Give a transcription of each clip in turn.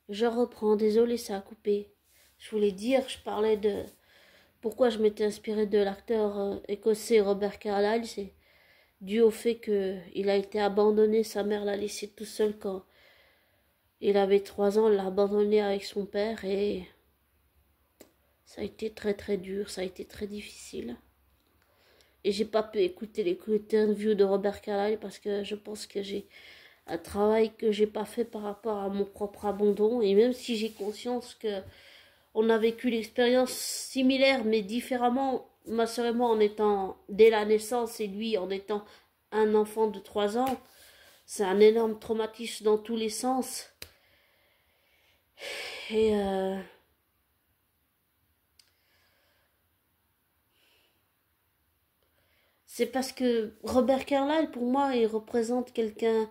Je reprends, désolé, ça a coupé. Je voulais dire, je parlais de pourquoi je m'étais inspirée de l'acteur écossais Robert Carlyle, c'est dû au fait qu'il a été abandonné, sa mère l'a laissé tout seul quand il avait 3 ans, elle l'a abandonné avec son père et ça a été très très dur, ça a été très difficile. Et j'ai pas pu écouter les interviews de Robert Carlyle parce que je pense que j'ai un travail que j'ai pas fait par rapport à mon propre abandon. Et même si j'ai conscience que on a vécu l'expérience similaire mais différemment, ma sœur et moi en étant dès la naissance et lui en étant un enfant de 3 ans, c'est un énorme traumatisme dans tous les sens. Et c'est parce que Robert Carlyle, pour moi, il représente quelqu'un,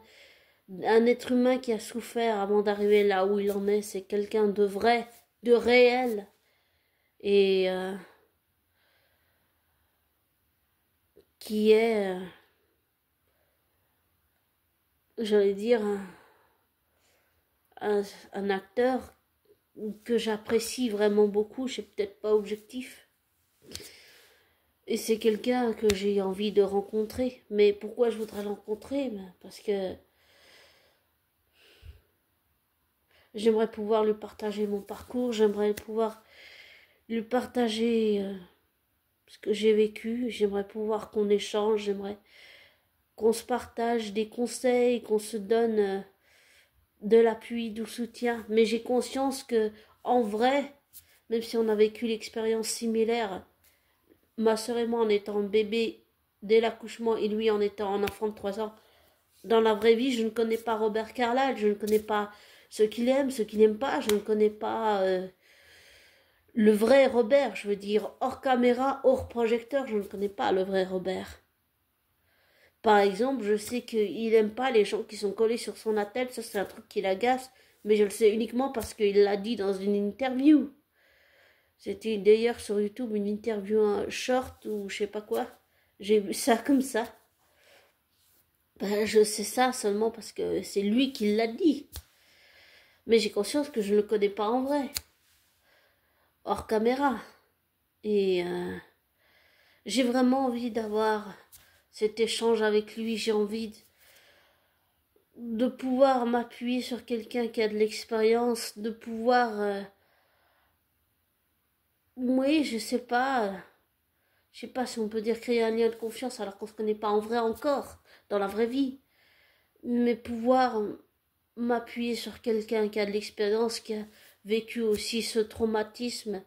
un être humain qui a souffert avant d'arriver là où il en est. C'est quelqu'un de vrai, de réel. Et qui est, j'allais dire, un acteur que j'apprécie vraiment beaucoup. Je suis peut-être pas objectif. Et c'est quelqu'un que j'ai envie de rencontrer. Mais pourquoi je voudrais le rencontrer? Parce que j'aimerais pouvoir lui partager mon parcours, j'aimerais pouvoir lui partager ce que j'ai vécu, j'aimerais pouvoir qu'on échange, j'aimerais qu'on se partage des conseils, qu'on se donne de l'appui, du soutien. Mais j'ai conscience que, en vrai, même si on a vécu l'expérience similaire, ma sœur et moi en étant bébé dès l'accouchement et lui en étant un enfant de 3 ans, dans la vraie vie, je ne connais pas Robert Carlyle, je ne connais pas ce qu'il aime, ce qu'il n'aime pas, je ne connais pas le vrai Robert, je veux dire, hors caméra, hors projecteur, je ne connais pas le vrai Robert. Par exemple, je sais qu'il n'aime pas les gens qui sont collés sur son attel, ça c'est un truc qui l'agace, mais je le sais uniquement parce qu'il l'a dit dans une interview. C'était d'ailleurs sur YouTube une interview un short ou je sais pas quoi. J'ai vu ça comme ça. Ben, je sais ça seulement parce que c'est lui qui l'a dit. Mais j'ai conscience que je ne le connais pas en vrai, hors caméra. Et j'ai vraiment envie d'avoir cet échange avec lui. J'ai envie de pouvoir m'appuyer sur quelqu'un qui a de l'expérience, de pouvoir... oui, je sais pas si on peut dire créer un lien de confiance alors qu'on se connaît pas en vrai encore, dans la vraie vie. Mais pouvoir m'appuyer sur quelqu'un qui a de l'expérience, qui a vécu aussi ce traumatisme.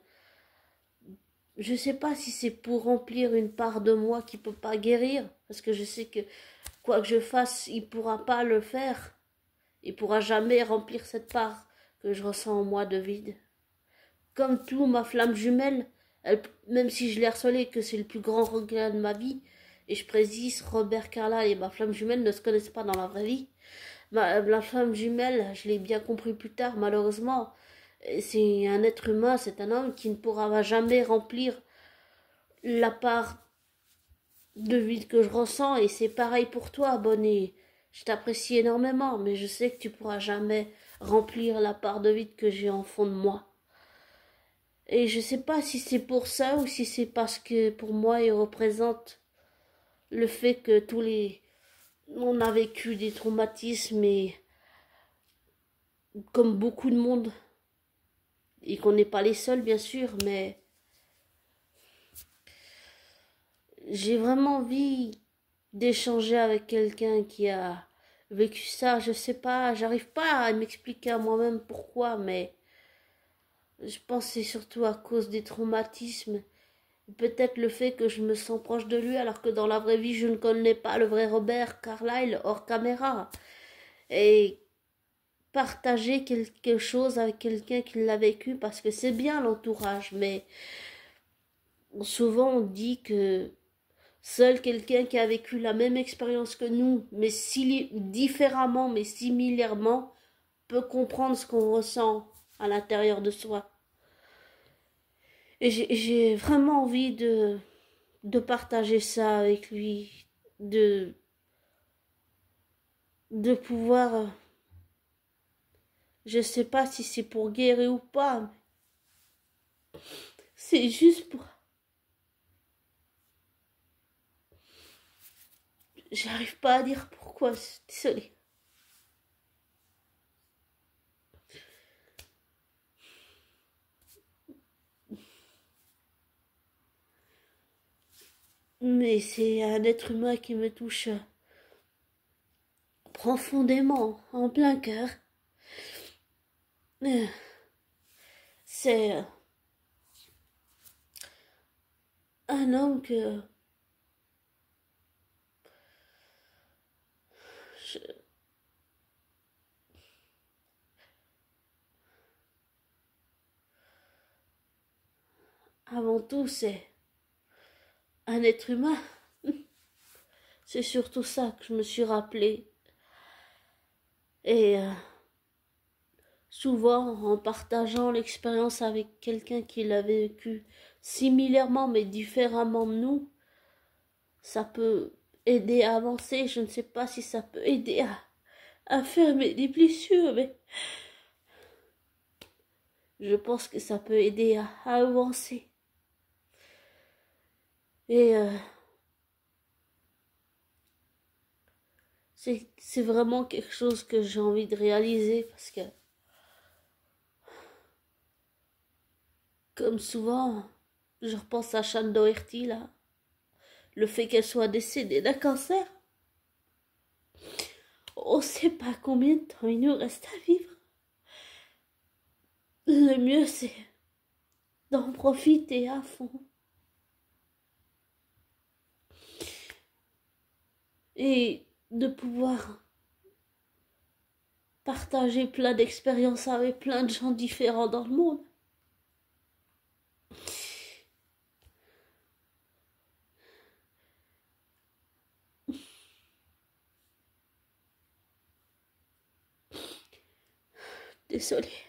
Je sais pas si c'est pour remplir une part de moi qui peut pas guérir, parce que je sais que quoi que je fasse, il pourra pas le faire. Il pourra jamais remplir cette part que je ressens en moi de vide. Comme tout, ma flamme jumelle, elle, même si je l'ai harcelée que c'est le plus grand regret de ma vie, et je précise, Robert Carlyle et ma flamme jumelle ne se connaissent pas dans la vraie vie. La flamme jumelle, je l'ai bien compris plus tard, malheureusement, c'est un être humain, c'est un homme qui ne pourra jamais remplir la part de vide que je ressens, et c'est pareil pour toi, Bonnie. Je t'apprécie énormément, mais je sais que tu pourras jamais remplir la part de vide que j'ai en fond de moi. Et je sais pas si c'est pour ça ou si c'est parce que pour moi il représente le fait que on a vécu des traumatismes et comme beaucoup de monde et qu'on n'est pas les seuls bien sûr, mais j'ai vraiment envie d'échanger avec quelqu'un qui a vécu ça. Je sais pas, j'arrive pas à m'expliquer à moi-même pourquoi, mais je pense que c'est surtout à cause des traumatismes. Peut-être le fait que je me sens proche de lui alors que dans la vraie vie je ne connais pas le vrai Robert Carlyle hors caméra. Et partager quelque chose avec quelqu'un qui l'a vécu parce que c'est bien l'entourage, mais souvent on dit que seul quelqu'un qui a vécu la même expérience que nous, mais différemment, mais similairement, peut comprendre ce qu'on ressent à l'intérieur de soi. Et j'ai vraiment envie de partager ça avec lui, de pouvoir... Je sais pas si c'est pour guérir ou pas, mais c'est juste pour... J'arrive pas à dire pourquoi, désolée. Mais c'est un être humain qui me touche profondément, en plein cœur. C'est un homme que je- avant tout, c'est un être humain. C'est surtout ça que je me suis rappelé. Et souvent, en partageant l'expérience avec quelqu'un qui l'a vécu similairement mais différemment de nous, ça peut aider à avancer. Je ne sais pas si ça peut aider à fermer des blessures, mais je pense que ça peut aider à avancer. Et c'est vraiment quelque chose que j'ai envie de réaliser parce que, comme souvent, je repense à Shan Doherty, là. Le fait qu'elle soit décédée d'un cancer. On sait pas combien de temps il nous reste à vivre. Le mieux, c'est d'en profiter à fond. Et de pouvoir partager plein d'expériences avec plein de gens différents dans le monde. Désolée.